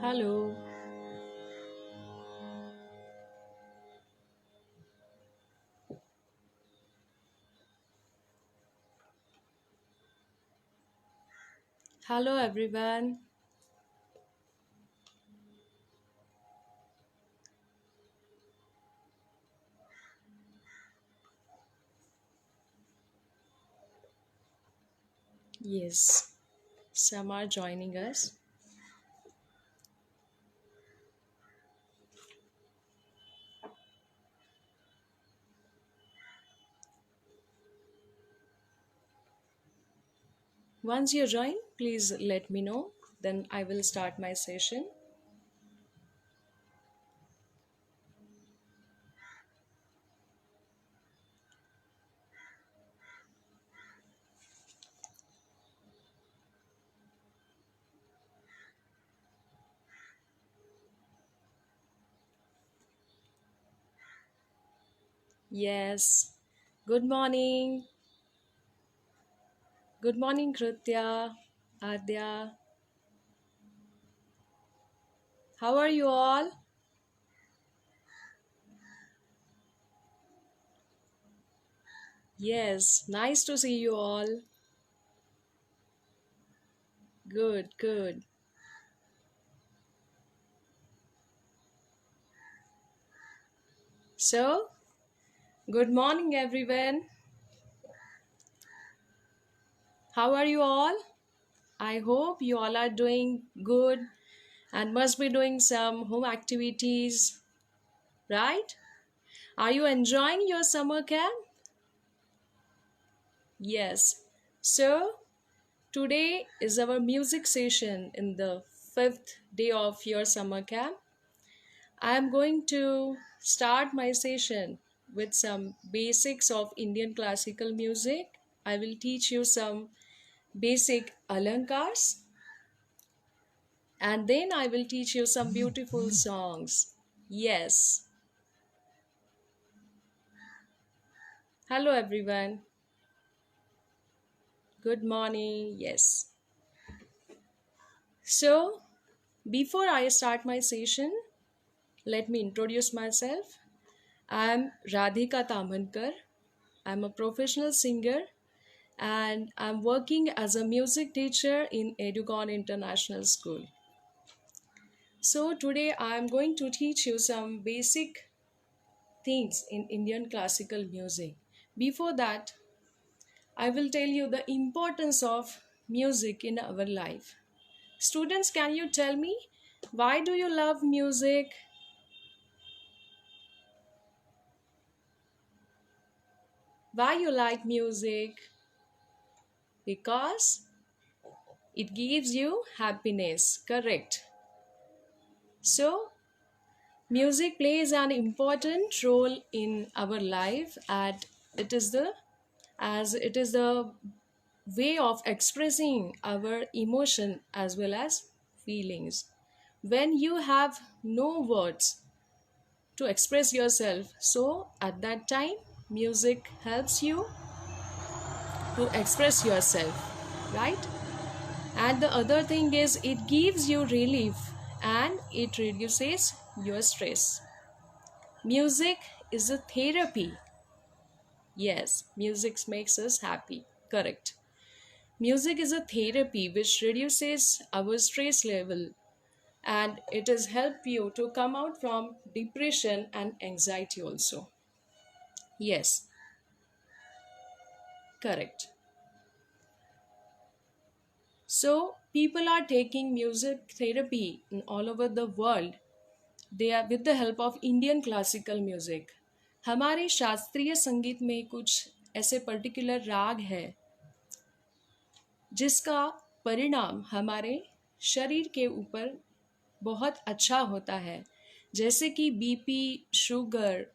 Hello. Hello, everyone. Yes, some are joining us. Once you join, please let me know. Then I will start my session. Yes. Good morning. Good morning, Kritya, Adya. How are you all? Yes, nice to see you all. Good, good. So, good morning, everyone. How are you all? I hope you all are doing good and must be doing some home activities, right? Are you enjoying your summer camp? Yes. So, today is our music session in the fifth day of your summer camp. I am going to start my session with some basics of Indian classical music. I will teach you some basic alankars and then I will teach you some beautiful songs. Yes. Hello, everyone. Good morning. Yes. So, before I start my session, let me introduce myself. I am Radhika Tamankar. I'm a professional singer and I'm working as a music teacher in Educon International School. So, today I am going to teach you some basic things in Indian classical music. Before that, I will tell you the importance of music in our life. Students, can you tell me why do you love music? Why you like music? Because it gives you happiness, correct? So, music plays an important role in our life and it is the as it is the way of expressing our emotion as well as feelings. When you have no words to express yourself, so at that time music helps you to express yourself, right? And the other thing is, it gives you relief and it reduces your stress. Music is a therapy. Yes, music makes us happy. Correct. Music is a therapy which reduces our stress level and it has helped you to come out from depression and anxiety also. Yes, correct. So, people are taking music therapy in all over the world. They are with the help of Indian classical music. हमारे शास्त्रीय संगीत में कुछ ऐसे particular राग है जिसका परिणाम हमारे शरीर के ऊपर बहुत अच्छा होता है, जैसे कि BP, sugar,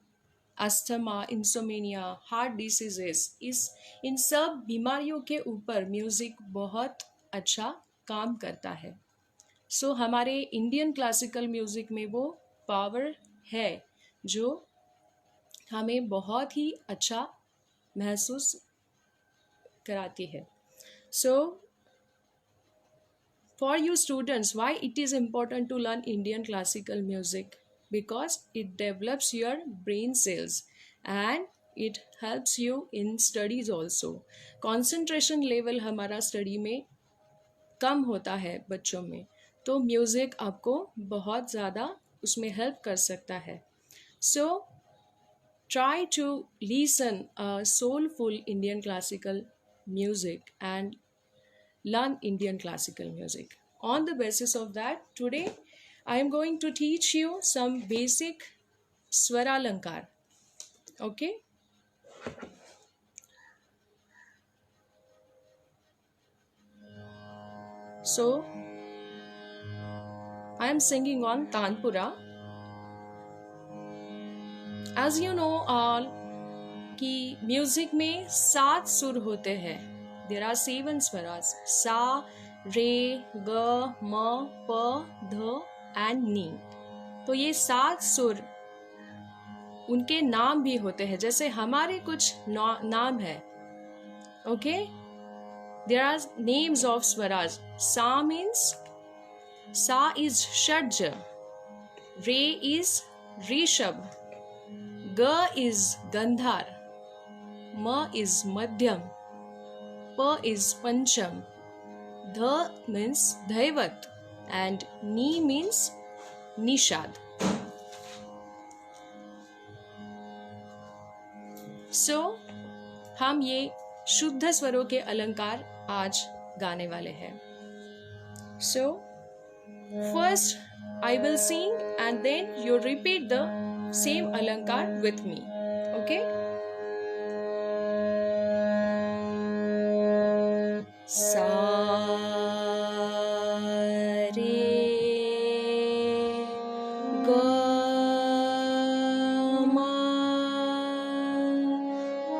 asthma, insomnia, heart diseases, इस इन सब बीमारियों के ऊपर म्यूजिक बहुत अच्छा काम करता है. सो हमारे इंडियन क्लासिकल म्यूजिक में वो पावर है जो हमें बहुत ही अच्छा महसूस कराती है. सो For you students, why it is important to learn Indian classical music? Because it develops your brain cells and it helps you in studies also. Concentration level हमारा study में कम होता है बच्चों में, तो म्यूज़िक आपको बहुत ज़्यादा उसमें हेल्प कर सकता है. सो try to listen a soulful Indian classical music and learn Indian classical music. On the basis of that, today I am going to teach you some basic Swaralankar. Okay? So, I am singing on Tanpura. As you know all कि music में 7 सुर होते हैं. There are 7 Swaraj, सा, रे, ग, म, प, ध एंड नी. तो ये 7 सुर, उनके नाम भी होते हैं जैसे हमारे कुछ नाम है. Okay, there are names of swaras. Sa means, सा इज षड्ज, रे इज ऋषभ, ग इज गंधार, म is madhyam, p is pancham, ध means dhaivat and ni means nishad. So हम ये शुद्ध स्वरों के अलंकार आज गाने वाले हैं. So first I will sing and then you repeat the same alankar with me. Okay? सा, रे, ग, म,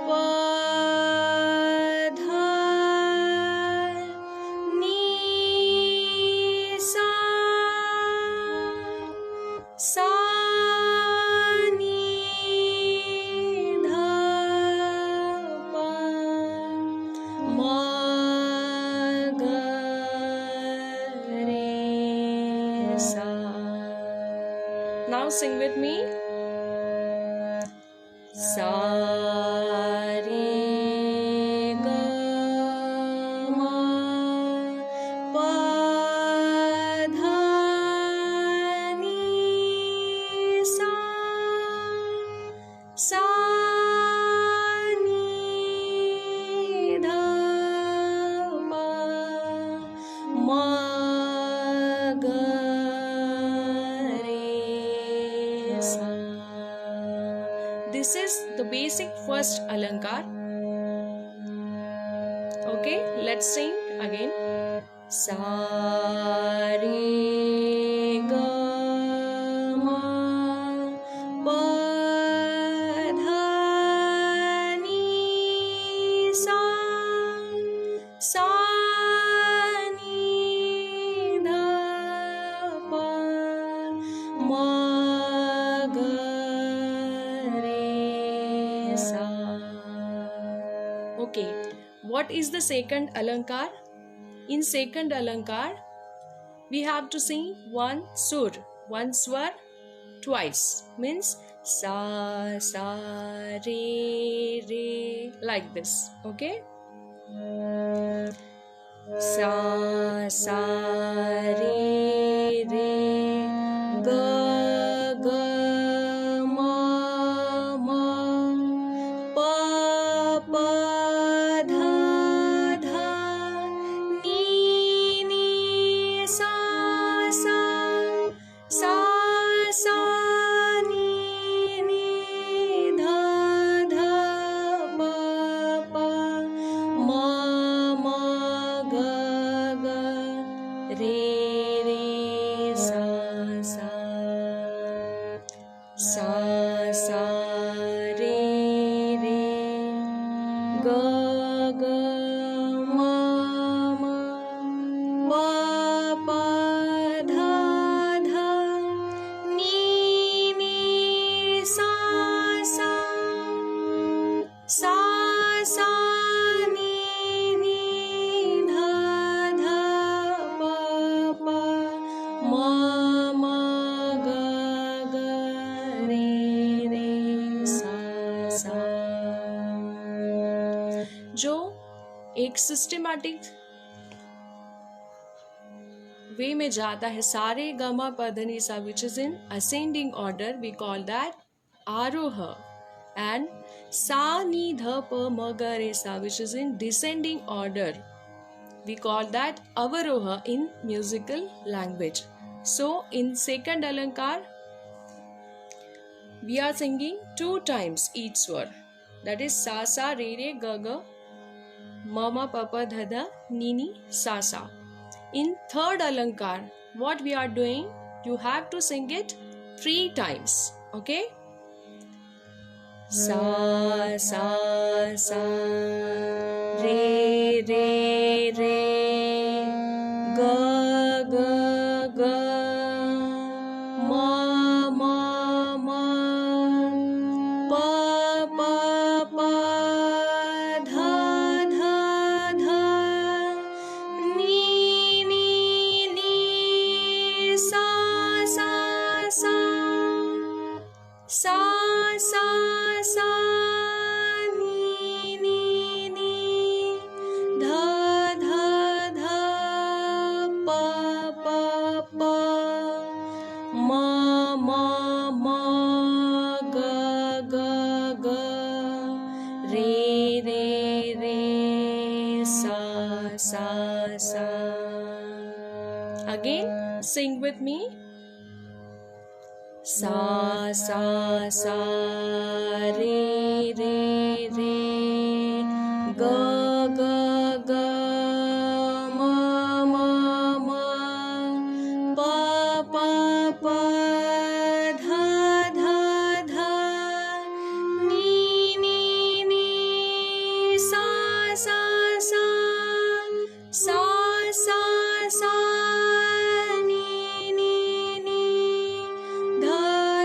प, ध, नी, सा, सा, नी, ध, प, म, now sing with me. Sa, re, ga, ma, pa, dha, ni, sa, sa, ni, dha, pa, ma, ga, this is the basic first alankar. Okay, let's sing again. Sa, re, ga, ma, pa, dha, ni, sa, sa, ni, dha, pa, ma, ga, okay, what is the second alankar? In second alankar, we have to sing one sur, one swar twice. Means sa, sa, re, re, like this. Okay? Sa, sa, re, re, ga, ga, ma, ma, pa, pa, dha, dha, ni, ni, sa, sa, sa, sa, ni, ni, dha, dha, pa, pa, ma, ma, ga, ga, re, re, sa, sa, sa, sa, re, re, ga, ga, ma, ma, pa, pa, dha, dha, ni, ni, sa, sa, sa, sa, ni, ni, dha, dha, pa, जो एक systematic way में जाता है, सारे गमा पधनी सा, which is in ascending order, we call that aroh. And सा नी ध प म ग रे सा, which is in descending order, we call that avaroha in musical language. So in second alankar we are singing 2 times each swar, that is sa sa re re ga ga ma ma pa pa dha dha ni ni sa sa. In third alankar what we are doing, you have to sing it 3 times. Okay, sa sa sa re re re ga ga ga ma ma ma pa pa pa dha dha dha ni ni ni sa sa sa sa sa sa ni ni ni dha dha dha pa pa pa ma ma ma ga ga ga re re re sa sa sa. Again, sing with me. Sa sa sa re re re ga ga ga ma ma ma pa pa pa dha dha dha ni ni ni sa sa sa sa sa sa ni ni ni dha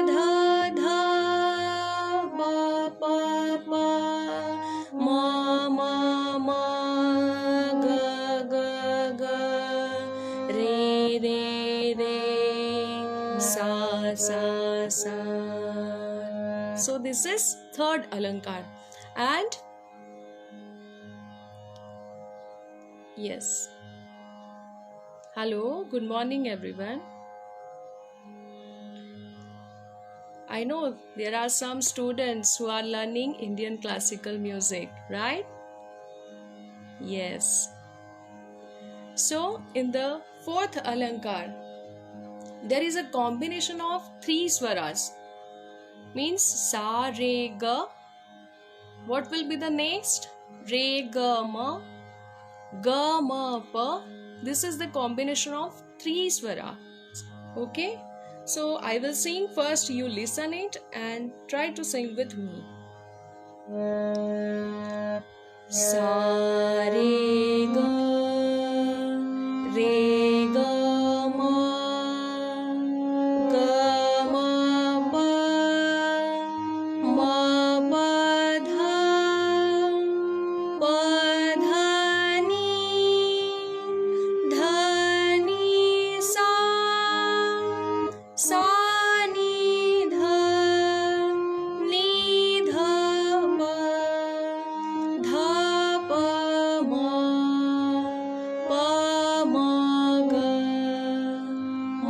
dha dha pa pa pa ma ma ma ga ga ga re re re sa sa sa. So this is third alankar. And yes, hello, good morning everyone. I know there are some students who are learning Indian classical music, right? Yes. So in the fourth alankar there is a combination of 3 swaras, means sa re ga. What will be the next? Re ga ma pa. This is the combination of 3 swara. Okay, so I will sing first, you listen it and try to sing with me. Sa re ga ma ga ma pa ma pa dha pa dha ni dha ni sa sa ni dha ni dha pa dha pa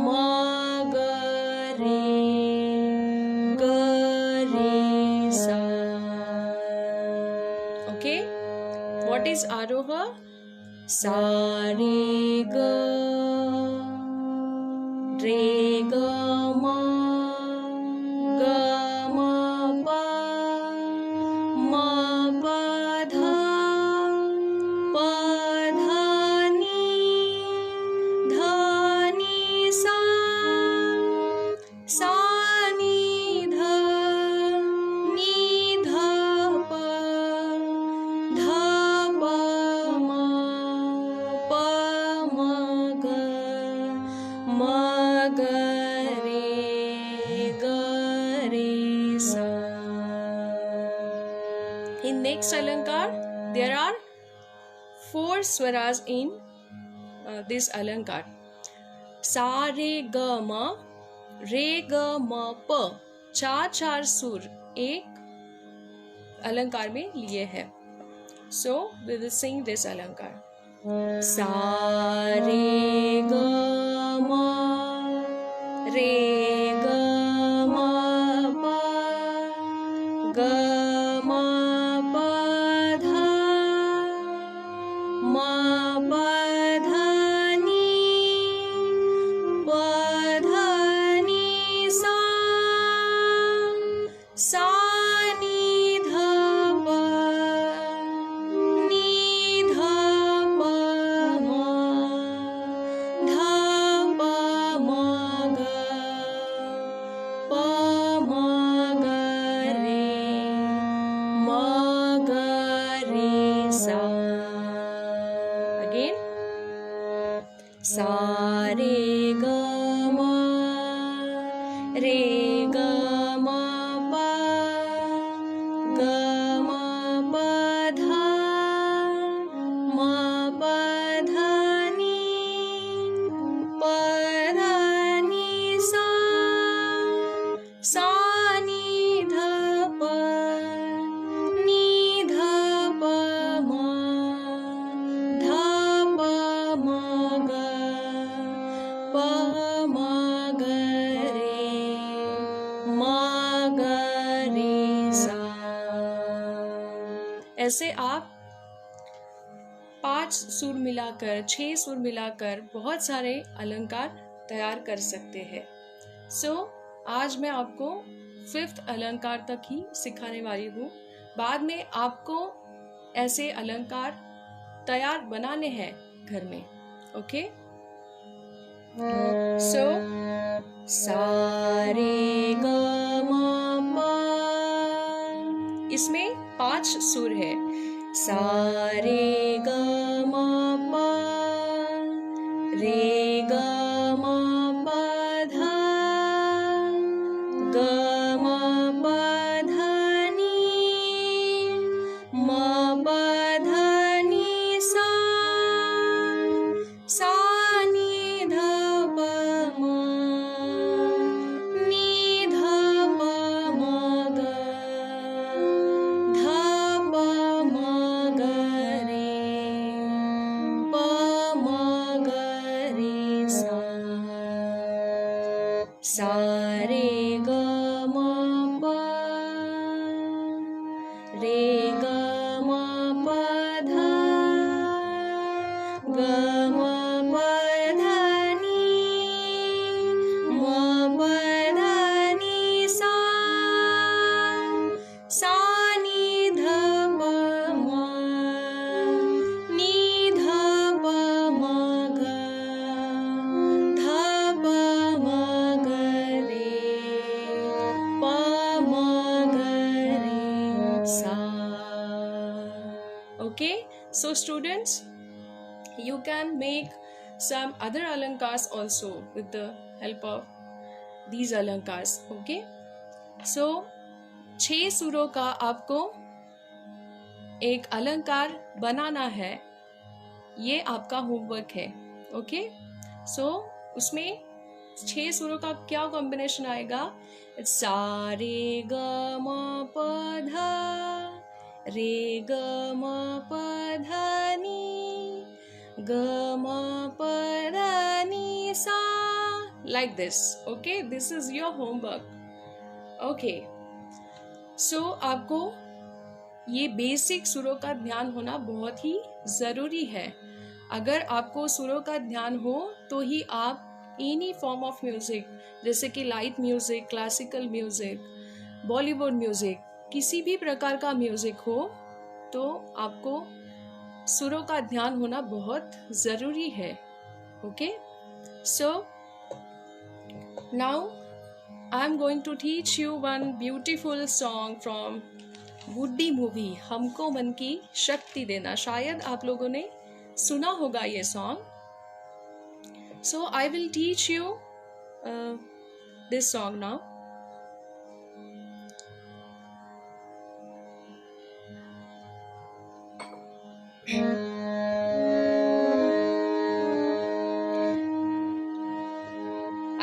ma ga re sa. Okay, what is aroha? Sa re ga ma ga ma pa ma pa dha pa dha ni dha ni sa sa ni dha ni dha pa dha pa ma ga re sa. In next alankar there are 4 swaras in this alankar. Sa re ga ma pa, 4 सुर एक अलंकार में लिए हैं. So we will sing this alankar. Sa re ga ma re ga ma pa ga ma pa dha ma pa dha ni pa dha ni sa sa ni dha pa ni dha pa ma dha pa ma ga pa ma ga re ma ga re sa. Again. Sa re ga ma re ga ma pa ga ma pa dha ma pa dha ni pa dha ni sa sa ni dha pa ni dha pa ma dha pa ma ga pa ma ga re ma ga re sa. ऐसे आप 5 सुर मिलाकर 6 सुर मिलाकर बहुत सारे अलंकार तैयार कर सकते हैं. सो आज मैं आपको 5th अलंकार तक ही सिखाने वाली हूँ. बाद में आपको ऐसे अलंकार तैयार बनाने हैं घर में. ओके. सो सा रे ग म प, इसमें 5 सुर है. सा रे ग म प रे ग म प ध ग म प ध नि म प ध नि सा सा नि ध प म नि ध प म ग ध प म ग रे प म ग रे सा. सा रे ग म प रे ग म प ध ग म प ध नि म प ध नि सा सा नि ध प म नि ध प म ग ध प म ग रे प म ग रे सा. Okay, so students, you can make some other alankars also with the help of these alankars. Okay, so 6 सुरों का आपको एक अलंकार बनाना है. ये आपका होमवर्क है. ओके, सो उसमें 6 सुरों का क्या कॉम्बिनेशन आएगा? सा रे ग म प ध रे ग म प ध नि ग म प ध नि सा, like this. Okay, this is your homework. Okay, so आपको ये बेसिक सुरों का ध्यान होना बहुत ही ज़रूरी है. अगर आपको सुरों का ध्यान हो तो ही आप एनी फॉर्म ऑफ म्यूज़िक, जैसे कि light music, classical music, Bollywood music, किसी भी प्रकार का म्यूज़िक हो तो आपको सुरों का ध्यान होना बहुत ज़रूरी है. Okay, so now I am going to teach you one beautiful song from woody movie, हमको मन की शक्ति देना. शायद आप लोगों ने सुना होगा ये song. So I will teach you this song now.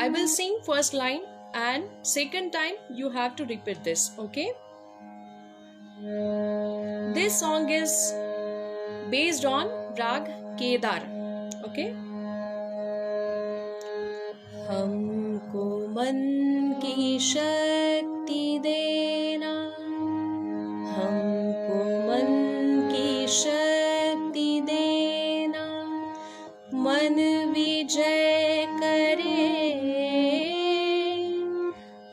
I will sing first line and second time you have to repeat this. Okay, this song is based on Rag Kedar. Okay. हमको मन की शक्ति देना, हमको मन की शक्ति देना, मन विजय करे।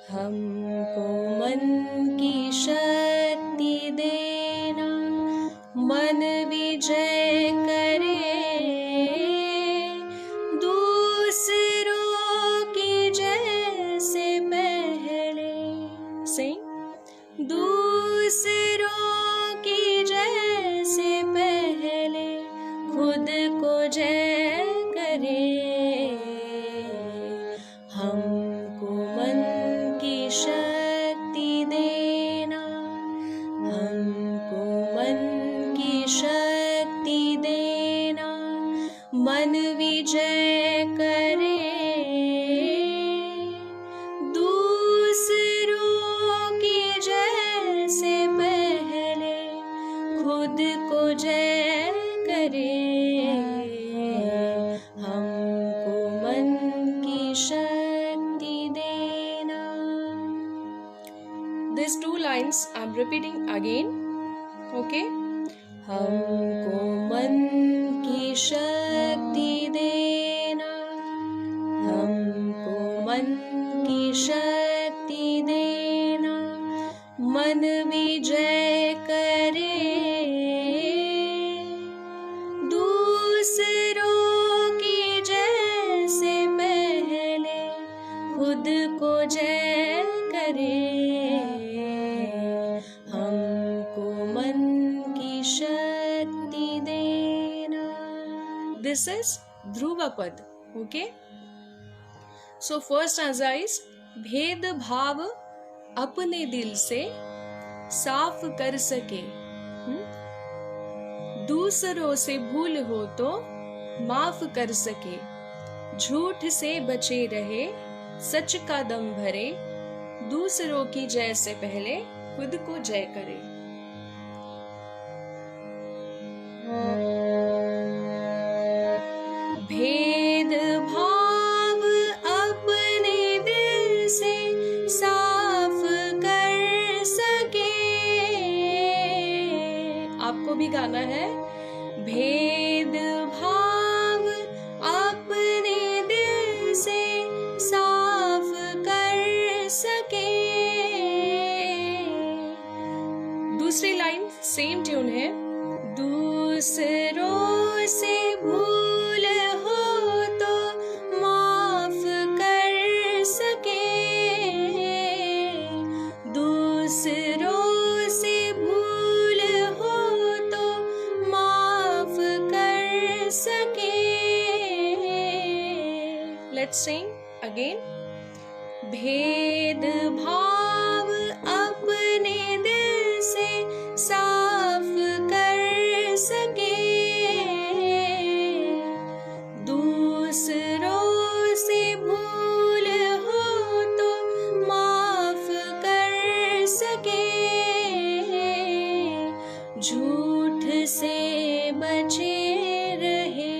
हमको मन की शक्ति देना, मन विजय करे। दूसरों की जैसे पहले, दूसरों की जैसे पहले खुद को जय करे। हमको मन की शक्ति देना, हमको मन की शक्ति देना, मन विजय करे। दूसरों की जैसे पहले खुद को जय करे। हमको मन की शक्ति देना। These two lines I'm repeating again. Okay. हमको मन की शक्ति देना, हमको मन की शक्ति देना, मन विजय करे। दूसरों की जैसे पहले खुद को जय करे। हमको मन की शक्ति देना। This is Dhruva Pad. Okay. So first stanza is भेद भाव अपने दिल से साफ कर सके। दूसरों से भूल हो तो माफ कर सके। झूठ से बचे रहे, सच का दम भरे। दूसरों की जय से पहले खुद को जय करे। भेद भाव अपने दिल से साफ कर सके। आपको भी गाना है। भेद भाव अपने दिल से साफ कर सके। दूसरी लाइन सेम ट्यून है। दूसरों से भूल हो तो माफ कर सके। दूसरों से भूल हो तो माफ कर सके। Let's sing again. भेद भाव अपने दिल से साफ कर सके। दूसरों से भूल हो तो माफ कर सके। झूठ से बचे रहे,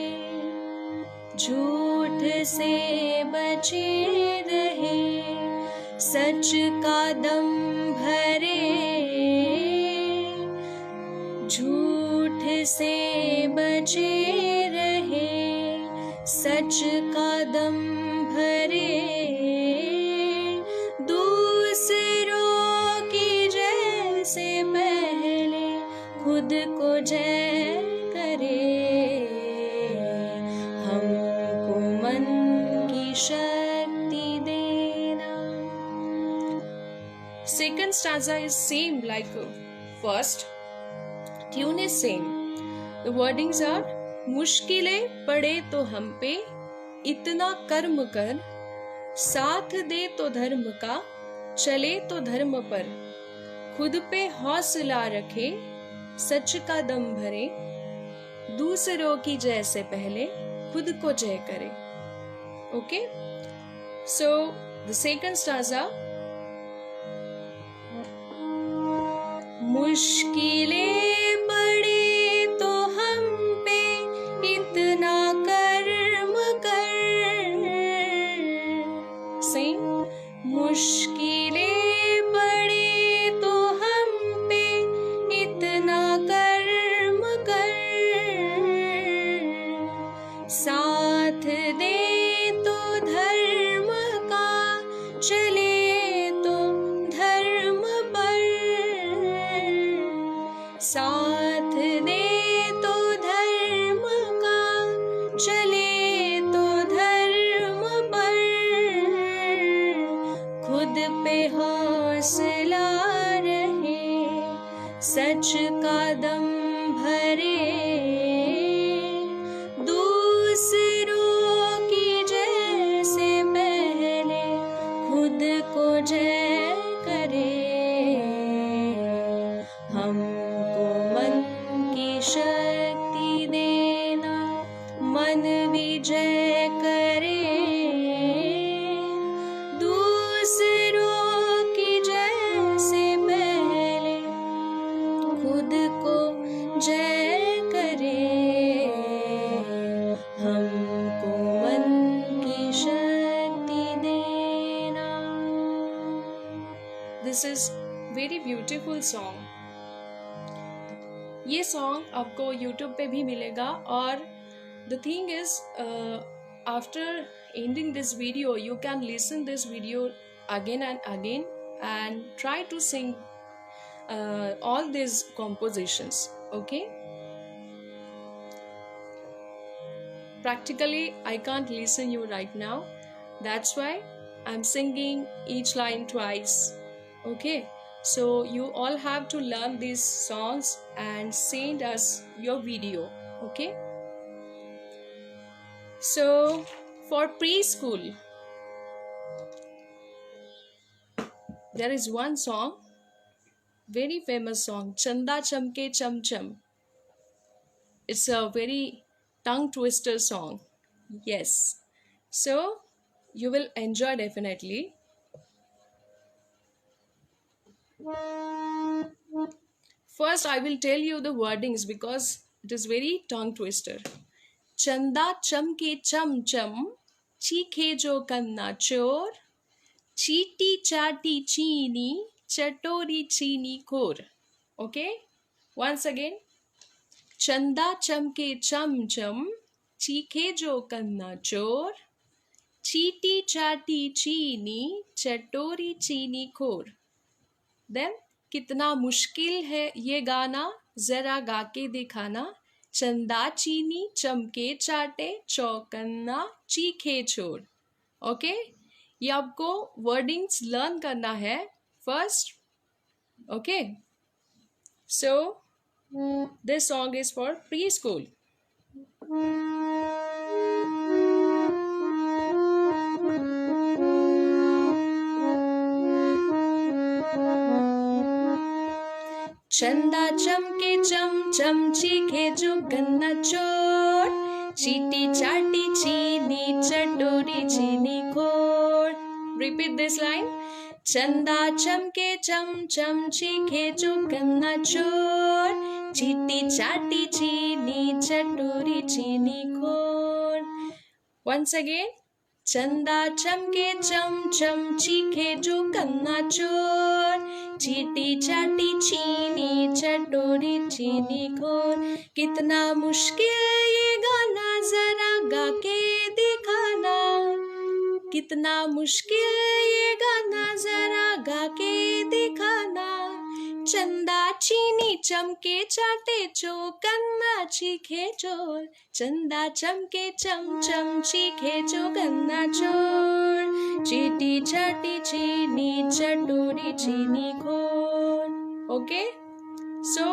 झूठ से बचे रहे। सच का दम भरे। झूठ से बचे रहे, सच का दम भरे। दूसरों की जय से पहले खुद को जय करे। हमको मन की शक्ति देना। Second stanza is same like first. Tune is same. The wordings are: मुश्किलें पड़े तो हम पे इतना कर्म कर। साथ दे तो धर्म का, चले तो धर्म पर। खुद पे हौसला रखे, सच का दम भरे। दूसरों की जय से पहले खुद को जय करे। Okay? So the second stanza. मुश्किलें पड़े तो हम दे तो धर्म का, चले तो धर्म पर, साथ दे तो धर्म का, चले तो धर्म पर, खुद पे हौसला रहे, सच का दम भरे, दूसरों की जय से पहले खुद को जय करे, हमको मन की शक्ति देना, मन विजय करे, दूसरों की जय से पहले खुद को जय करे, हमको मन की शक्ति देना। This is very beautiful song. ये सॉन्ग आपको यूट्यूब पे भी मिलेगा, और the thing is after ending this video you can listen this video again and again and try to sing all these compositions. Okay, practically I can't listen you right now, that's why I'm singing each line twice. Okay, so you all have to learn these songs and send us your video. Okay, so for preschool there is one song, very famous song, Chanda Chamke Cham Cham. It's a very tongue twister song. Yes, so you will enjoy definitely. First I will tell you the wordings because it is very tongue twister. चंदा चमके चम चम, चीखे जो कन्ना चोर, चीटी चाटी चीनी, चटोरी चीनी खोर. Okay, once again. चंदा चमके चम चम, चीखे जो कन्ना चोर, चीटी चाटी चीनी, चटोरी चीनी खोर. Then कितना मुश्किल है ये गाना, जरा गा के दिखाना, चंदा चीनी चमके चाटे, चौकन्ना चीखे चोर. ओके, ये आपको वर्डिंग्स लर्न करना है first. Okay, so this song is for pre school. चंदा चमके चम चम, चीखे जो गन्ना चोर, चीटी चाटी चीनी, चटोरी चीनी खोर. Repeat this line. चंदा चमके चम चम, चीखे जो गन्ना चोर, चीटी चाटी चीनी, चटोरी चीनी खोर. Once again. चंदा चमके चम चम, चीखे जो गन्ना चोर, चीटी चाटी चीनी, चटोरी चीनी खोर. कितना मुश्किल ये गाना, जरा गा के दिखाना, कितना मुश्किल ये गाना, जरा गा के दिखाना. चंदा चीनी चमके चाटे, चौकन्ना चीखे चोर, चंदा चमके चम चम, चीखे जो गन्ना चोर, चीटी चाटी चीनी, चटोरी चीनी खोर. ओके, सो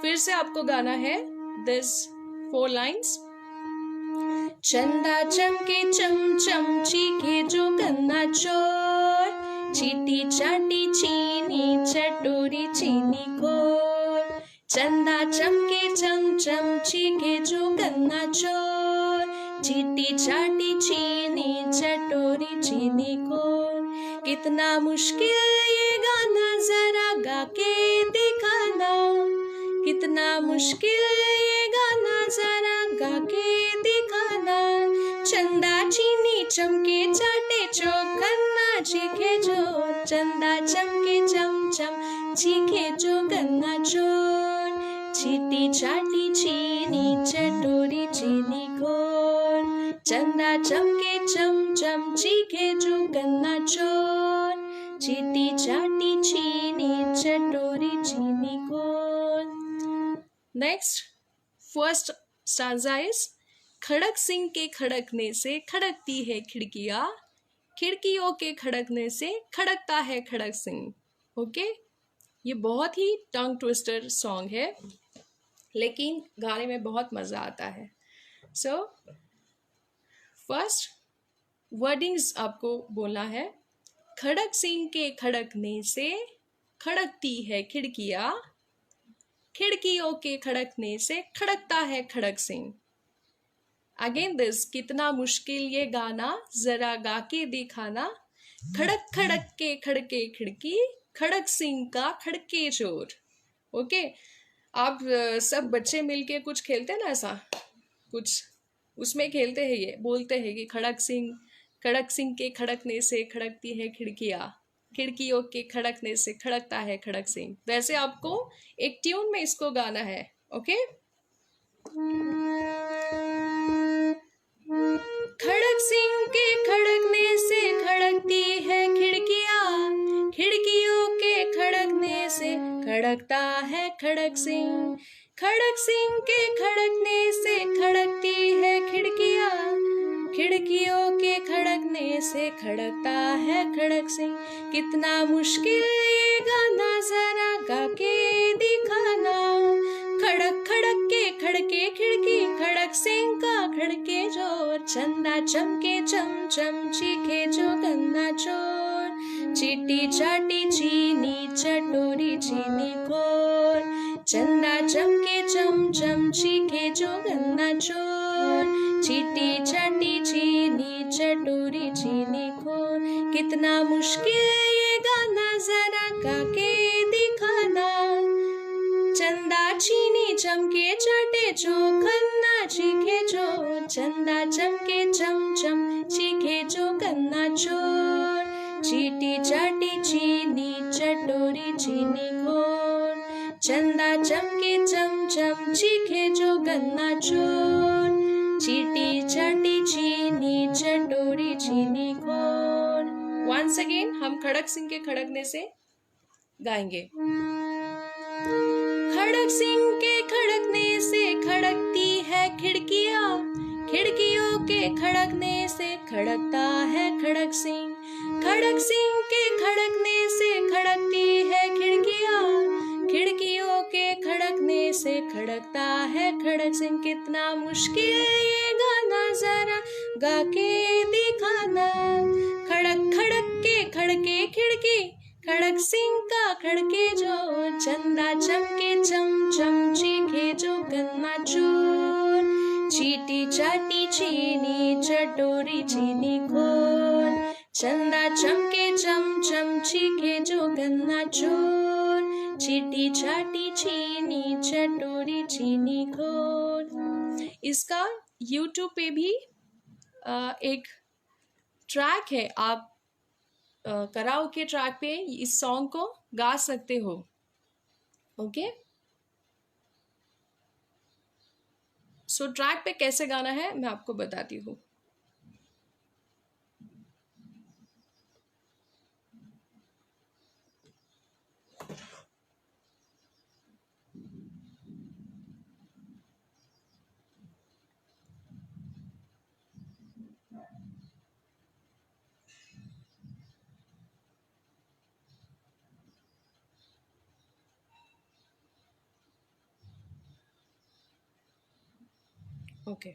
फिर से आपको गाना है दिस 4 लाइन्स. चंदा चमके चम चम, चीखे जो गन्ना चोर, चीटी चाटी चीनी, चटोरी चीनी खोर. चंदा चमके चम चम, चीखे जो गन्ना चोर, चीटी चाटी चीनी, चटोरी चीनी खोर. कितना मुश्किल ये गाना, जरा गा के दिखाना, कितना मुश्किल ये गाना, जरा गा के दिखाना. चंदा चीनी चमके चाटे, चौकन्ना चीखे चोर, चंदा चमके चम चम, चीखे जो गन्ना चोर, चीटी चाटी चीनी, चटोरी चीनी खोर. चंदा चमके चम चम चीखे जो गन्ना चोर, चीटी चाटी चीनी चटोरी चीनी घोर. नेक्स्ट फर्स्ट स्टांजा इज खड़क सिंह के खड़कने से खड़कती है खिड़कियां, खिड़कियों के खड़कने से खड़कता है खड़क सिंह. ओके, ये बहुत ही टंग ट्विस्टर सॉन्ग है लेकिन गाने में बहुत मजा आता है. सो फर्स्ट वर्डिंग्स आपको बोलना है. खड़क सिंह के खड़कने से खड़कती है खिड़कियां, खिड़कियों के खड़कने से खड़कता है खड़क सिंह. अगेन दिस, कितना मुश्किल ये गाना जरा गा के दिखाना, खड़क खड़क के खड़के खिड़की, खड़क सिंह का खड़के चोर. ओके, आप सब बच्चे मिलके कुछ खेलते हैं ना, ऐसा कुछ उसमें खेलते हैं, ये बोलते हैं कि खड़क सिंह के खड़कने से खड़कती है खिड़कियां, खिड़कियों के खड़कने से खड़कता है खड़क सिंह. वैसे आपको एक ट्यून में इसको गाना है. ओके, खड़क सिंह के खड़कने से खड़कती है खिड़कियां, खिड़कियों के खड़कने से खड़कता है खड़क सिंह, खड़क सिंह के खड़कने से खड़कती है खिड़कियां, खिड़कियों के खड़कने से खड़कता है खड़क सिंह. कितना मुश्किल ये गाना जरा गा के दिखाना, खड़क खड़क के खड़के खिड़की, खड़क सिंह का खड़के जोर, चंदा चमके चम चम चीखे जो गन्ना चोर, चीटी चाटी चीनी चटोरी चीनी घोर, चंदा चमके चम चम चीखे जो गन्ना चोर, चीटी चाटी चीनी चटोरी चीनी घोर. कितना मुश्किल ये गाना जरा गा के दिखाना, चंदा चीनी चमके चाटे जो गन्ना चीखे जो, चंदा चमके चम चम चीखे जो गन्ना चोर, चीटी चाटी चीनी चटोरी चीनी घोर, चंदा चमके चम चम चीखे जो गन्ना चोर, चीटी चाटी चीनी चटोरी चीनी घोर. वंस अगेन हम खड़क सिंह के खड़कने से गाएंगे. खड़क सिंह के खड़कने से खड़कती है खिड़कियां, खिड़कियों के खड़कने से खड़कता है खड़क सिंह, खड़क सिंह के खड़कने से खड़कती है खिड़कियां, खिड़कियों के खड़कने से खड़कता है खड़क सिंह. कितना मुश्किल ये गाना जरा गा के दिखाना, खड़क खड़क के खड़के खिड़की, खड़क सिंह का खड़के जो, चंदा चमके चम चम चीखे जो गन्ना चोर, चीटी चाटी चीनी चटोरी चीनी घोर, चंदा चमके चम चम चीखे जो गन्ना चोर, चीटी चाटी चीनी चटोरी चीनी घोर. इसका YouTube पे भी एक ट्रैक है, आप कराओके ट्रैक पे इस सॉन्ग को गा सकते हो. ओके, सो ट्रैक पे कैसे गाना है मैं आपको बताती हूँ. Okay,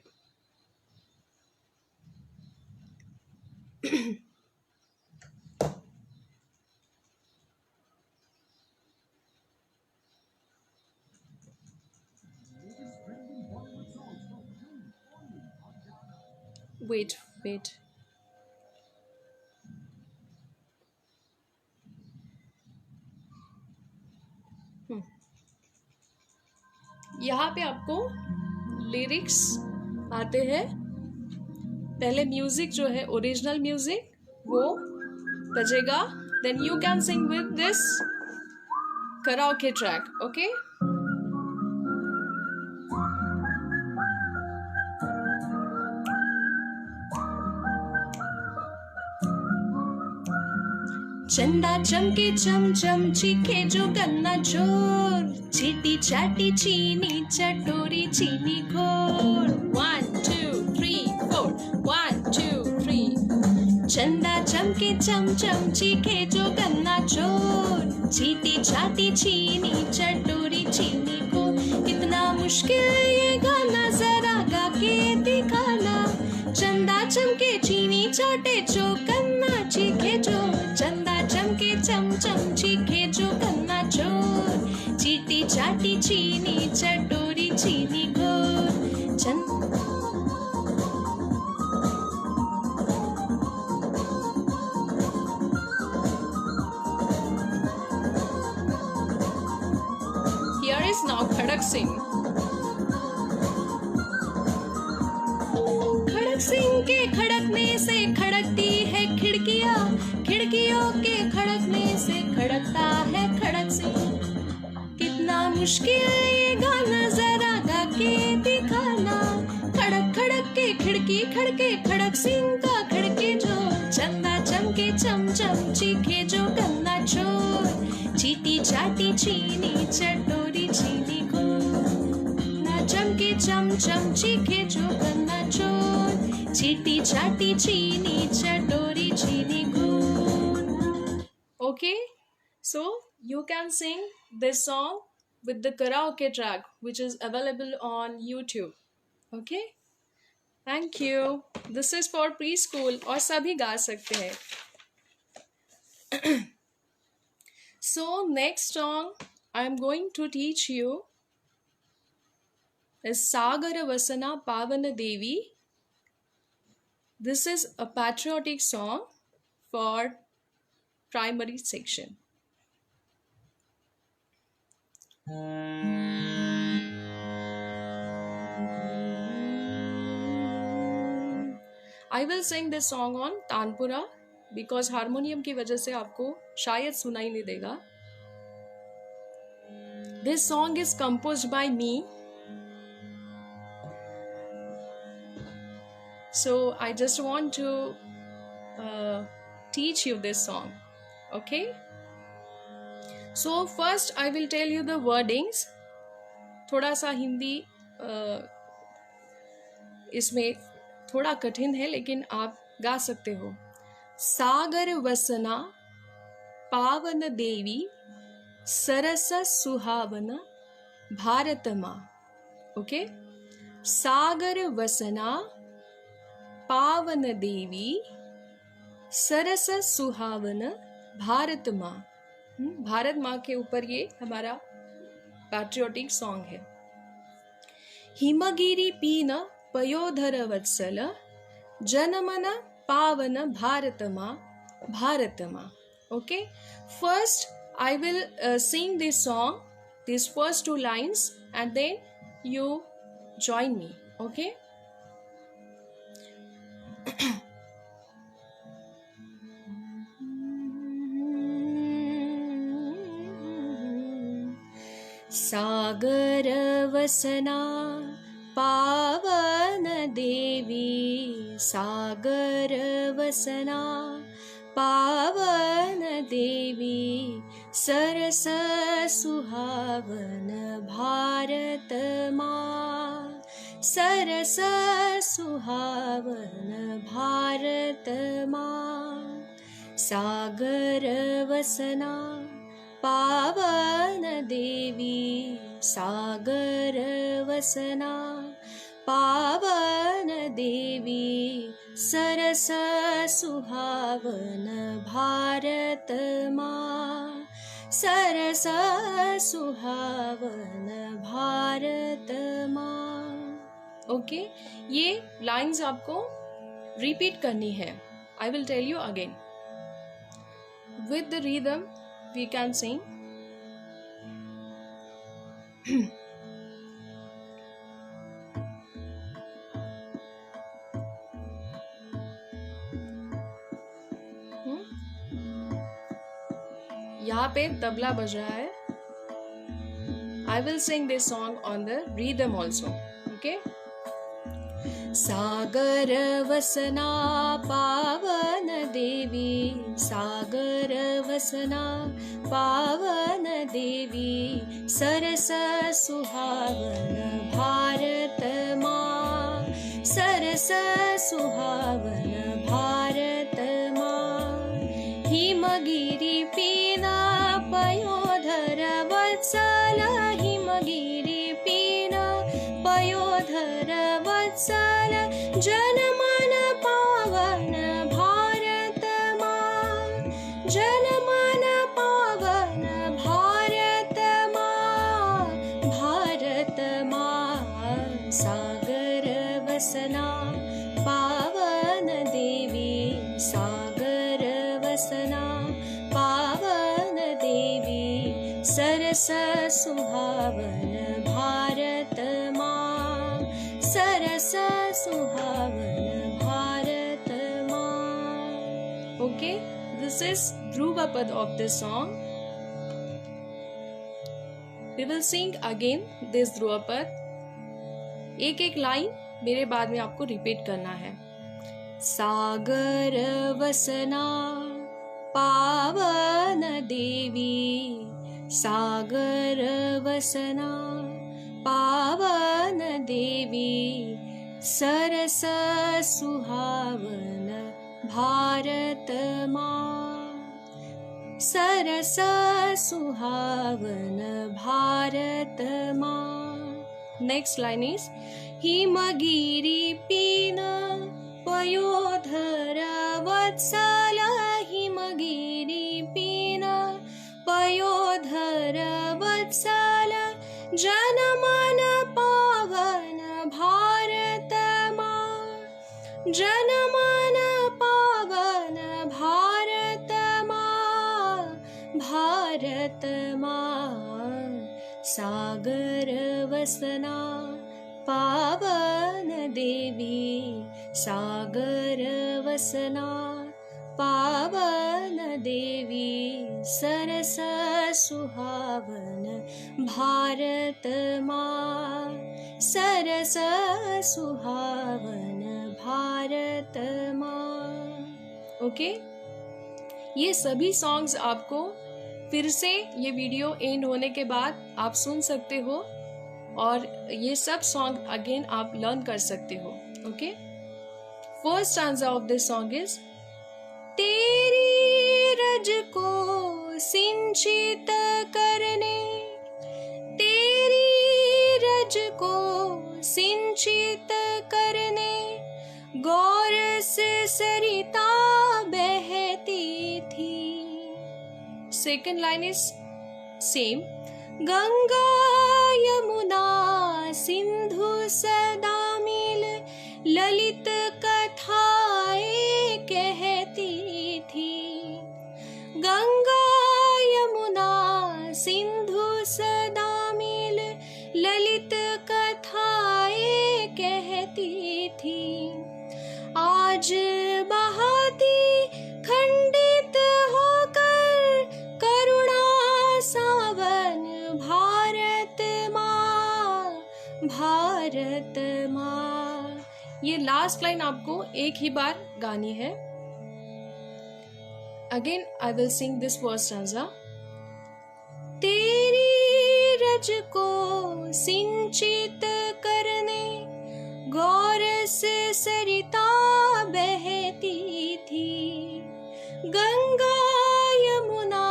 wait. यहाँ पे आपको लिरिक्स आते हैं. पहले म्यूजिक जो है ओरिजिनल म्यूजिक वो बजेगा, then you can sing with this karaoke track. Okay, चंदा चमके चम चम चीखे जो गन्ना चोर, चीटी चाटी चीनी चटोरी चीनी घोर। 1 2 3 4 1 2 3। चंदा चमके चम चम चीखे जो गन्ना चोर, चीटी चाटी चीनी चटोरी चीनी घोर। कितना मुश्किल ये गाना जरा गा के दिखाना, चंदा चमके चीनी चाटे जो गन्ना चीखे जो, चंदा चमके चम चम चीखे जो गन्ना चोर, चीटी चाटी चीनी चटोरी चीनी घोर। Here is now Khadak Singh. खड़क सिंह के खड़कने से खड़कती है खिड़कियां, खिड़कियों के खड़कने से खड़कता है खड़क सिंह। कितना मुश्किल ये गाना जरा गा के दिखाना, खड़क खड़क के खिड़की खड़के खड़क सिंह का खड़के जो, चंदा चमके चम चम चीखे जो गन्ना चोर, चीटी चाटी चीनी चटोरी चीनी घोर। ना चमके चम चम चीखे जो गन्ना चोर, चीटी चाटी चीनी चटोरी चीनी घोर। Okay, so you can sing this song with the karaoke track which is available on YouTube. Okay, thank you. This is for preschool और सभी गा सकते हैं। So next song I am going to teach you is Sagar Vasana Pavana Devi. This is a patriotic song for primary section. I will sing this song on tanpura because harmonium की वजह से आपको शायद सुनाई नहीं देगा. This song is composed by me. So I just want to teach you this song. Okay? So first I will tell you the wordings. थोड़ा सा हिंदी इसमें थोड़ा कठिन है लेकिन आप गा सकते हो. सागर वसना पावन देवी सरस सुहावन भारत माँ. ओके, सागर वसना पावन देवी सरस सुहावन भारत माँ. भारत माँ के ऊपर ये हमारा पैट्रियोटिक सॉन्ग है. हिमगिरी पीन पयोधर वत्सल जनमन पावन भारत माँ भारत माँ. Okay, first I will sing this song, these first two lines, and then you join me. Okay. सागर वसना पावन देवी सागर वसना पावन देवी सरस सुहावन भारत माँ सरस सुहावन भारत माँ. सागर वसना पावन देवी सागर वसना पावन देवी सरस सुहावन भारत माँ सरस सुहावन भारत माँ. ओके, ये लाइंस आपको रिपीट करनी है. I will tell you again. With the rhythm we can sing. यहाँ पे तबला बज रहा है. I will sing this song on the rhythm also. Okay. सागर वसना पावन देवी, सागर वसना पावन देवी, सरस सुहावन भारत माँ, सरस सुहावन भारत माँ। हिमगिरि पीना पयोधर वत्सल, हिमगिरि पीना पयोधर वत्सल, जनमन पावन भारत माँ, जनमन पावन भारत माँ, भारत माँ। सागर वसना पावन देवी, सागर वसना पावन देवी, सरस सुहावन भारत माँ, सरस सुहावन भारत माँ। Okay, this is Dhruva Pad of this song. We will sing again this Dhruva Pad. एक एक लाइन मेरे बाद में आपको रिपीट करना है। सागर वसना पावन देवी, सागर वसना पावन देवी, सरस सुहावन भारत माँ, सरस सुहावन भारत माँ। नेक्स्ट लाइन इज हिमगिरि पीन पयोधर वत्सल, हिमगिरि पीन पयोधर वत्सल, जनमन पावन भारत माँ, जनमन पावन भारत माँ, भारत माँ। सागर वसना पावन देवी, सागर वसना पावन देवी, सरस सुहावन भारत माँ, सरस सुहावन भारत माँ। ओके, ये सभी सॉन्ग्स आपको फिर से ये वीडियो एंड होने के बाद आप सुन सकते हो और ये सब सॉन्ग अगेन आप लर्न कर सकते हो। Okay, first stanza of this song is तेरी रज को सिंचित करने, तेरी रज को सिंचित करने, गौर से सरिता बहती थी। Second line is same. Ganga Yamuna Sindhu सदा मिल, ललित कथाएं कहती थी। गंगा यमुना सिंधु सदा मिल, ललित कथाएं कहती थी। आज बहाती खंडित होकर करुणा सावन भारत माँ, भारत माँ। ये लास्ट लाइन आपको एक ही बार गानी है। Again I will sing this first stanza. तेरी रज को सिंचित करने, गौर से सरिता बहती थी। गंगा यमुना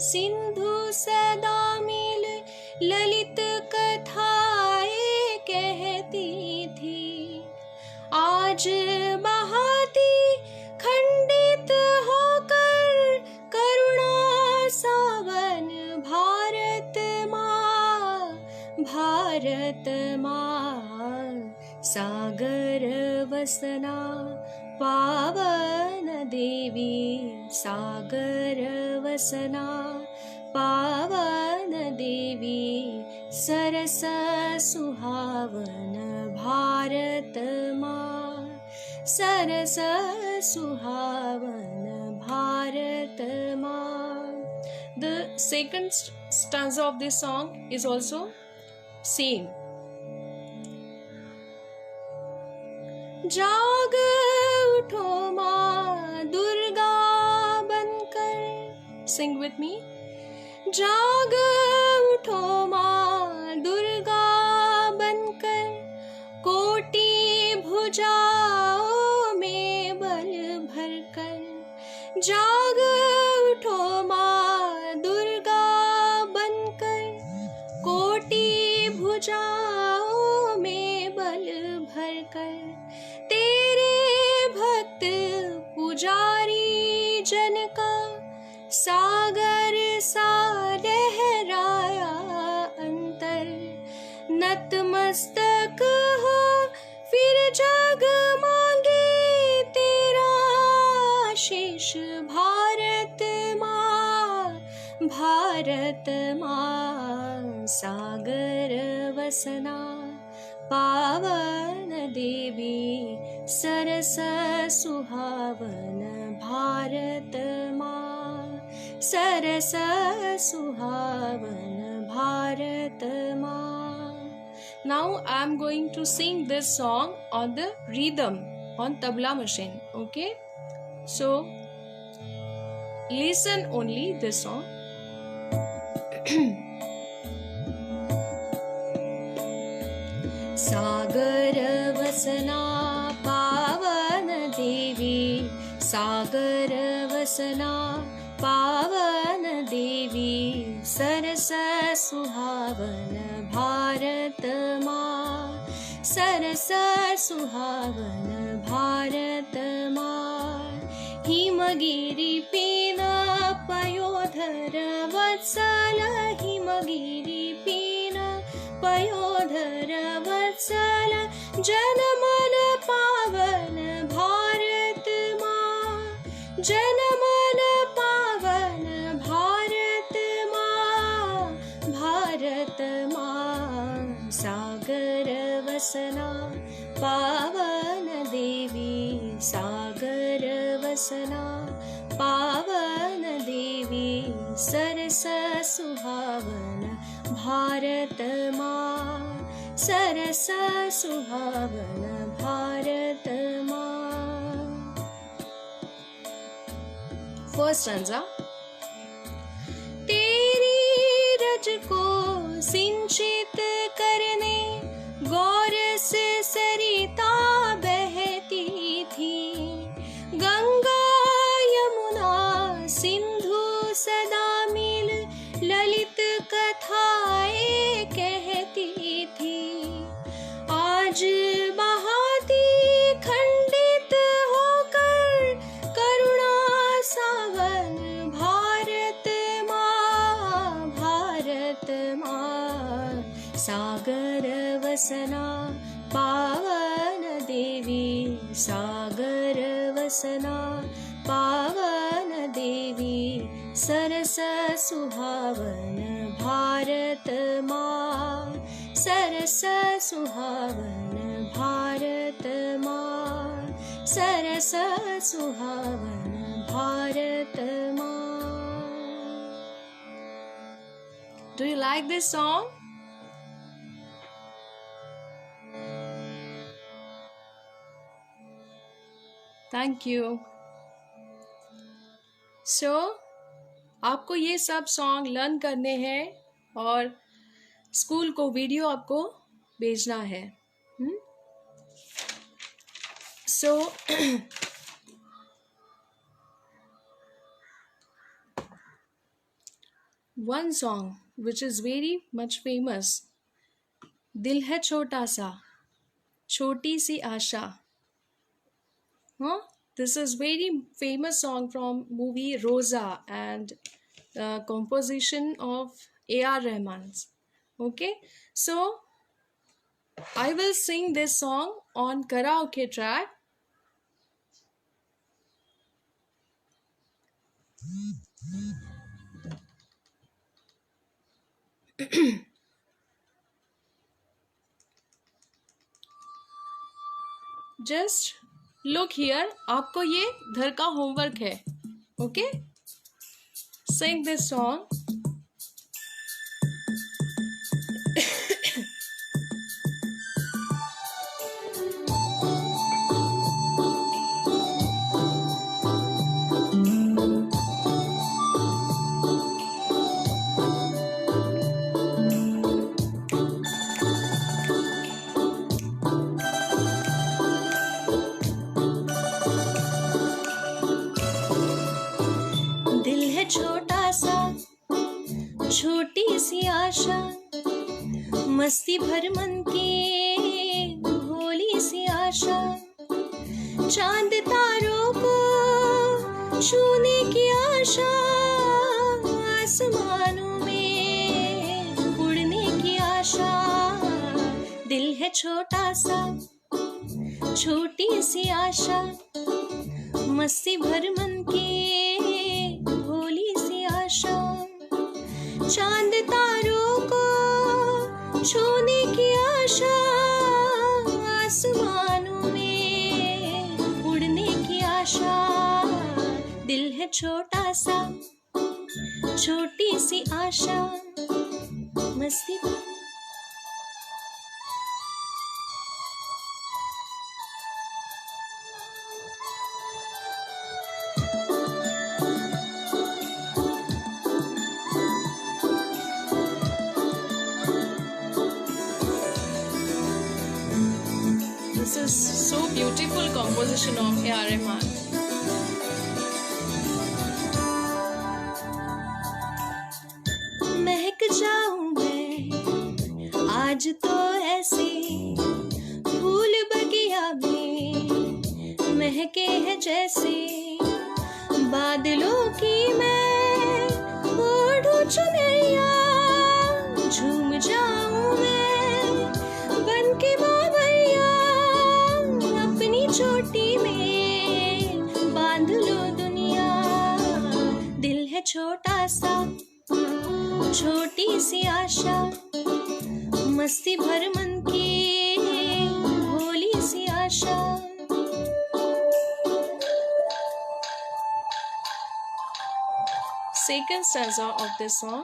सिंधु सदा मिल, ललित कथाएं कहती थी। आज बहाती खंडित होकर करुणा सावन भारत माँ, भारत माँ। सागर वसना पावन देवी, सागर वसना पावन देवी, सरस सुहावन भारत माँ, सरस सुहावन भारत माँ। The second stanza of this song is also same. जाग उठो माँ दुर्गा बनकर. Sing with me. जाग उठो माँ दुर्गा बनकर, कोटि भुजाओं में बल भरकर. जाग उठो माँ दुर्गा बनकर, कोटि भुजाओं में बल भरकर. तेरे भक्त पुजारी जन का सागर सा लहराया अंतर. नतमस्तक हो फिर जग मांगे तेरा आशीष. भारत माँ, भारत माँ, सागर वसना पावन देवी, सरस सुहावन भारत माँ, सरस सुहावन भारत माँ. Now I am going to sing this song on the rhythm on tabla machine. Okay, so listen only this song. सागर वसना पावन देवी, सागर वसना पावन देवी, सरस सुहावन भारत माँ, सरस सुहावन भारत माँ. हिमगिरि पीन पयोधर वत्सल, हिमगिरि पीन पयोधर वत्सल, जनमन पावन भारत माँ, जनमन पावन भारत माँ, भारत माँ. सागर वसना पावन देवी, सागर वसना पावन देवी, सरस सुहावन भारत माँ, सरस सुहावन भारत माँ. First stanza. तेरी रज को सिंचित करने गौर से सरिता बहती थी. गंगा यमुना सिंधु सदा मिल ललित कथाएं कहती थी. आज बहाती खंडित होकर करुणा सावन भारत माँ, भारत माँ. सागर वसना पावन देवी, सागर वसना पावन देवी, सरस सुहावन भारत माँ, सरस सुहावन भारत माँ, सरस सुहावन भारत माँ. Do you like this song? Thank you. So, आपको ये सब सॉन्ग लर्न करने हैं और स्कूल को वीडियो आपको भेजना है. So, one song which is very much famous, दिल है छोटा सा, छोटी सी आशा. This is very famous song from movie Rosa and composition of A.R. Rahman. Okay, so I will sing this song on karaoke track. Just look here, आपको ये घर का homework है. Okay, sing this song. मस्ती भर मन की भोली सी आशा, चांद तारों को छूने की आशा, आसमानों में उड़ने की आशा। दिल है छोटा सा, छोटी सी आशा, मस्ती भर मन की भोली सी आशा, चांद तारों को छूने की आशा, आसमानों में उड़ने की आशा। दिल है छोटा सा, छोटी सी आशा, मस्ती। This is so beautiful composition of A.R. Rahman. महक जाऊं मैं आज तो ऐसे, फूल बगिया में महके हैं जैसे, बादलों की मैं ओढ़ूं चुनरिया, झूम जाऊं मैं बन के बाबैया, अपनी चोटी में बांध लो दुनिया। दिल है छोटा सा, छोटी सी आशा, मस्ती भर मन की भोली सी आशा। Second stanza of this song.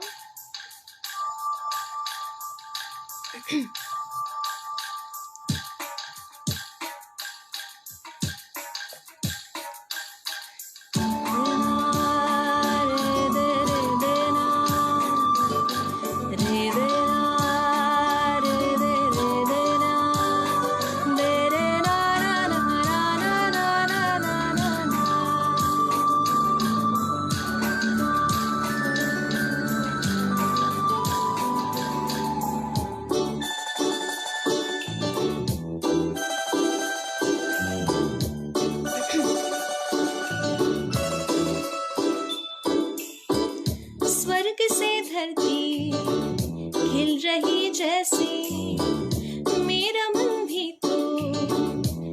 स्वर्ग से धरती खिल रही जैसे, मेरा मन भी तो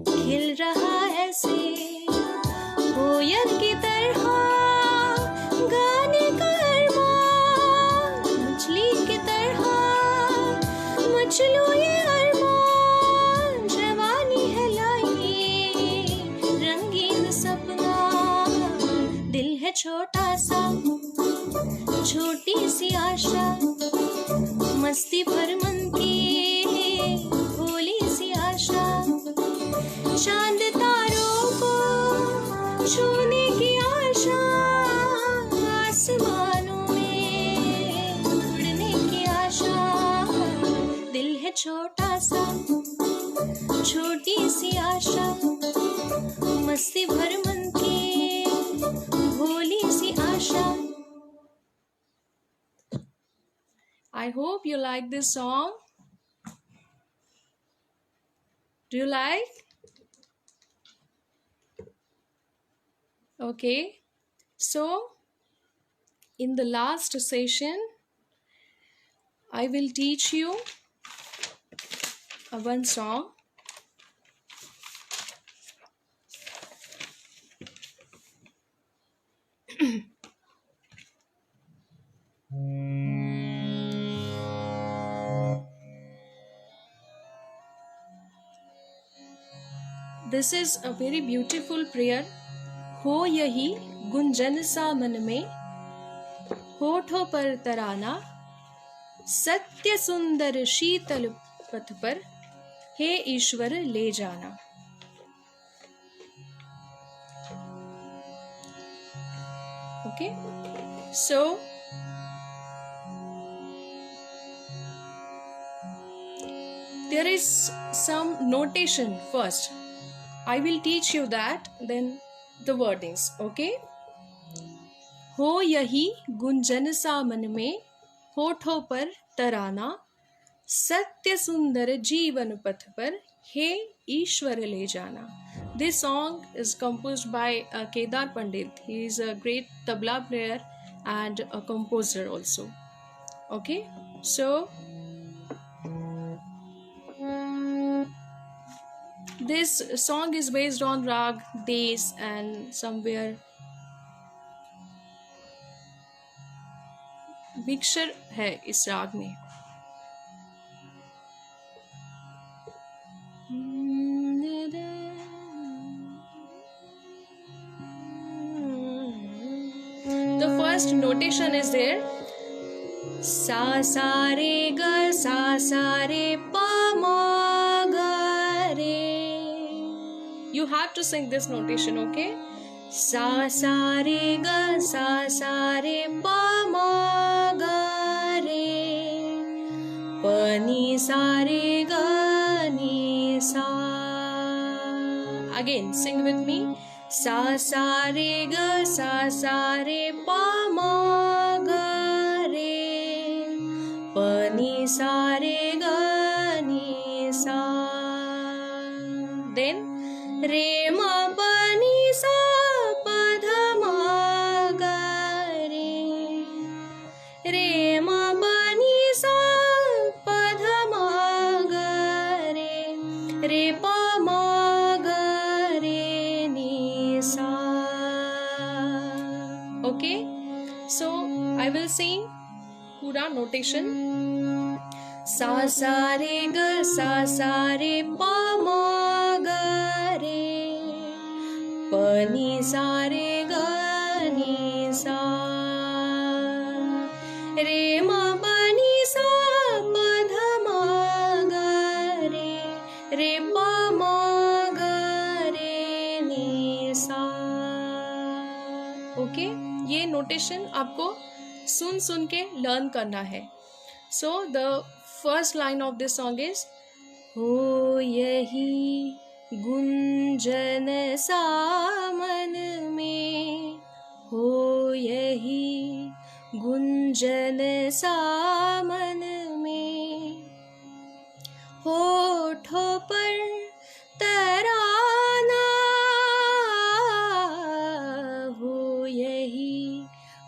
खिल रहा ऐसे, कोयल की तरह गाने का अरमान, मछली की तरह मचलूं ये अरमान, जवानी है लाई रंगीन सपना। दिल है छोटा सा, छोटी सी आशा, मस्ती भर मन की भोली सी आशा, चांद तारों को छूने की आशा, आसमानों में उड़ने की आशा। दिल है छोटा सा, छोटी सी आशा, मस्ती भर मन की भोली सी आशा। I hope you like this song. Do you like? Okay. So, in the last session, I will teach you one song. This is a very beautiful prayer. हो यही गुंजन सा मन में, होठों पर तराना, सत्य सुंदर शीतल पथ पर, हे ईश्वर ले जाना। Okay, so there is some notation first. I will teach you that, then the wordings. Okay, हो यही गुंजन सा मन में, होठों पर तराना, सत्य सुंदर जीवन पथ पर हे ईश्वर ले जाना. This song is composed by Kedar Pandit. He is a great tabla player and a composer also. Okay, so this song is based on rag Des and somewhere mixture है इस राग में. The first notation is there. Sa sa re ga pa ma ga re. You have to sing this notation, okay? Sa sa re ga pa ma ga re. Pa ni sa re ga ni sa. Again, sing with me. Sa sa re ga pa ma ga re. Pa ni sa re ga ni sa. Then re ma pa ni sa pa dha ma ga re. Re ma pa ni sa pa dha ma ga re. Re pa ma ga re ni sa. Okay, so I will sing पूरा notation. Sa sa re ga pa ma ga re. Pa ni sa re ga ni sa. Re ma pa ni sa pa dha ma ga re. Re pa ma ga re ni sa. Okay, ये notation आपको सुन सुन के learn करना है. So the first line of this song is हो यही गुंजन सामन में. हो यही गुंजन सामन में. होठों पर तराना. हो यही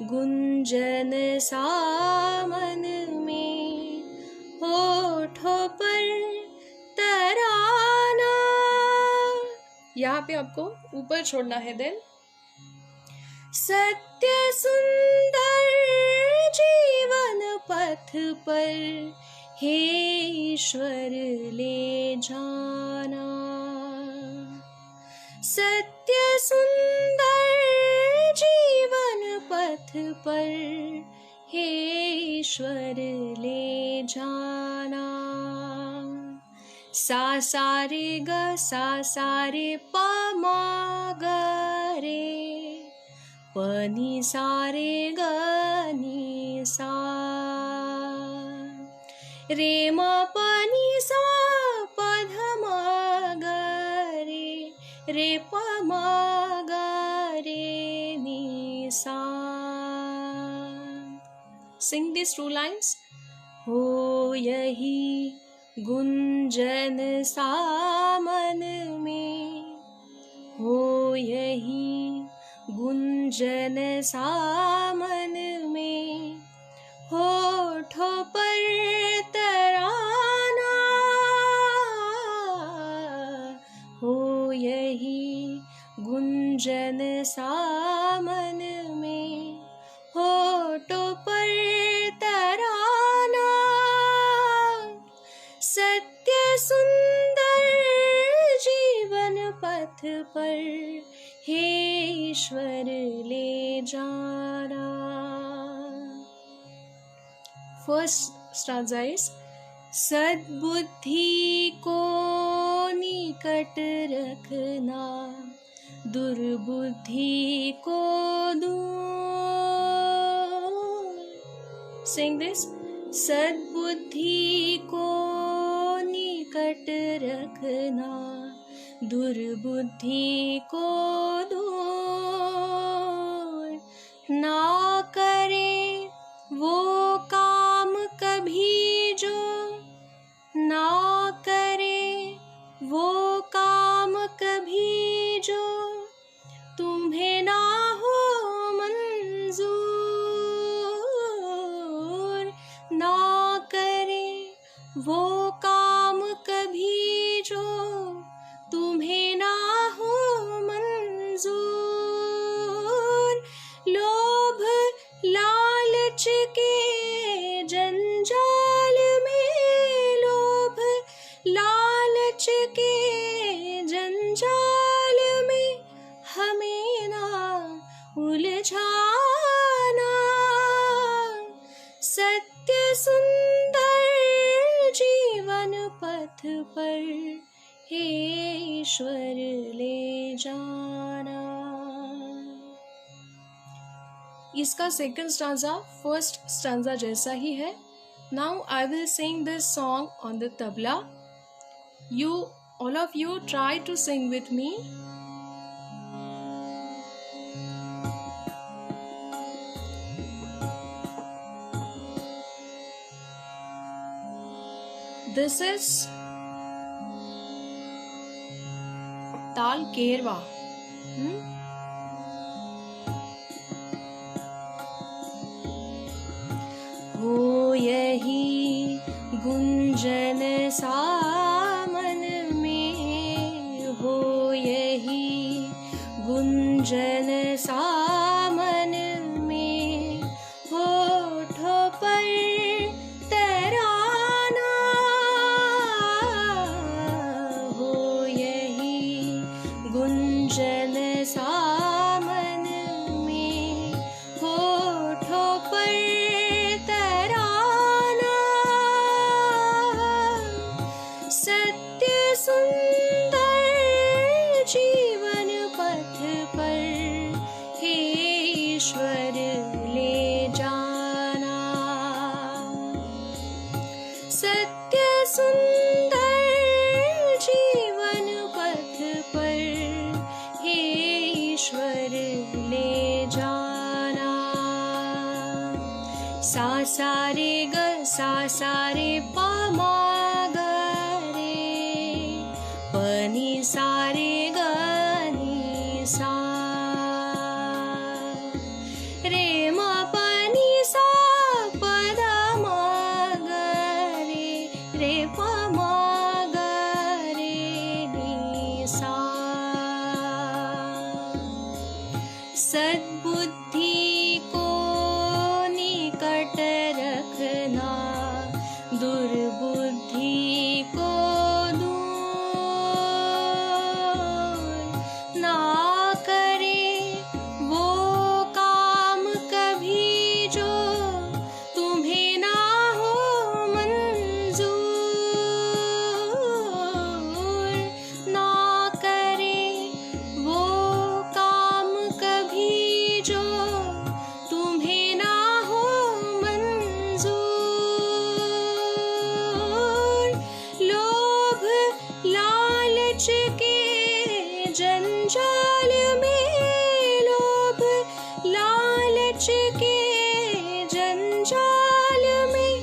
गुंजन सामन में. होठों पर तराना. यहाँ पे आपको ऊपर छोड़ना है. देन सत्य सुंदर जीवन पथ पर हे ईश्वर ले जाना. सत्य सुंदर जीवन पथ पर हे ईश्वर ले जाना. सा सा रे ग पा मा ग रे. प नि सा रे ग नि सा. रे म प नि सा प ध म ग रे. रे प म ग रे नि सा. Sing these two lines. हो यही गुंजन सामन में. हो यही गुंजन सामन में. होठों पर तराना. हो यही गुंजन सामन में. होठों पर तराना. सत्य सुंदर जीवन पथ पर हे ईश्वर ले जाना. फर्स्ट स्टांजा इज सद्बुद्धि को निकट रखना. दुर्बुद्धि को दूर. Sing this. सद्बुद्धि को निकट रखना. दुर्बुद्धि को दूर. ना करे वो काम कभी जो कभी जो तुम्हें ना हो मंजूर, ना करे वो काम कभी जो तुम्हें ना हो मंजूर। लोभ लालच के जंजाल में, लोभ लालच के जंजाल में हमें ना उलझाना। सत्य सुंदर जीवन पथ पर हे ईश्वर ले जाना। इसका सेकंड स्टांजा फर्स्ट स्टांजा जैसा ही है। Now I will sing this song on the tabla. You, all of you, try to sing with me. This is ताल केरवा. हो यही गुंजन सामन में, हो यही गुंजन सामन में, होठों पर तराना। हो यही गुंजन सामन में, होठों पर तराना। सत्य सुंदर जीवन पथ पर हे ईश्वर ले जाना। सत्य सुंदर जीवन पथ पर हे ईश्वर ले जाना। सा सा रे ग सा सा रे पा मा ग रे, प नि सा रे ग नि सा, रे म प नि सा प ध म ग रे, रे प म ग रे नि सा। सद्बुद्धि को निकट रखना, दुर्बुद्धि को दूर ना करे वो काम कभी जो तुम्हें ना हो मंजूर। ना करे वो काम कभी जो तुम्हें ना हो मंजूर। लोभ लालच के जंजाल में, लोभ लालच के जंजाल में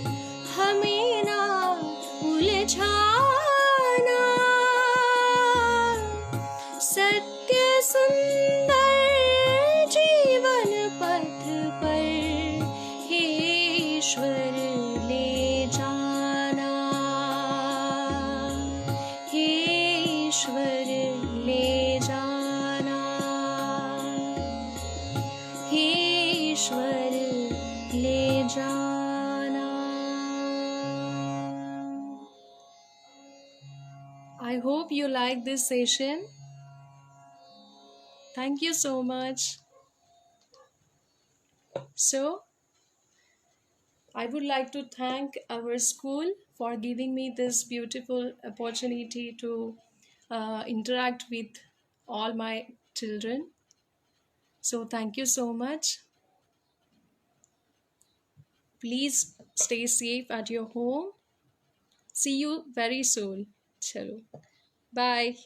हमें ना उलझाना। सत्य सुंदर जीवन पथ पर हे ईश्वर ले जाना। हे ईश्वर ले जाना। हे ईश्वर ले जाना। I hope you like this session. Thank you so much. So, I would like to thank our school for giving me this beautiful opportunity to interact with all my children. So, thank you so much. Please stay safe at your home. See you very soon. Chalo. Bye.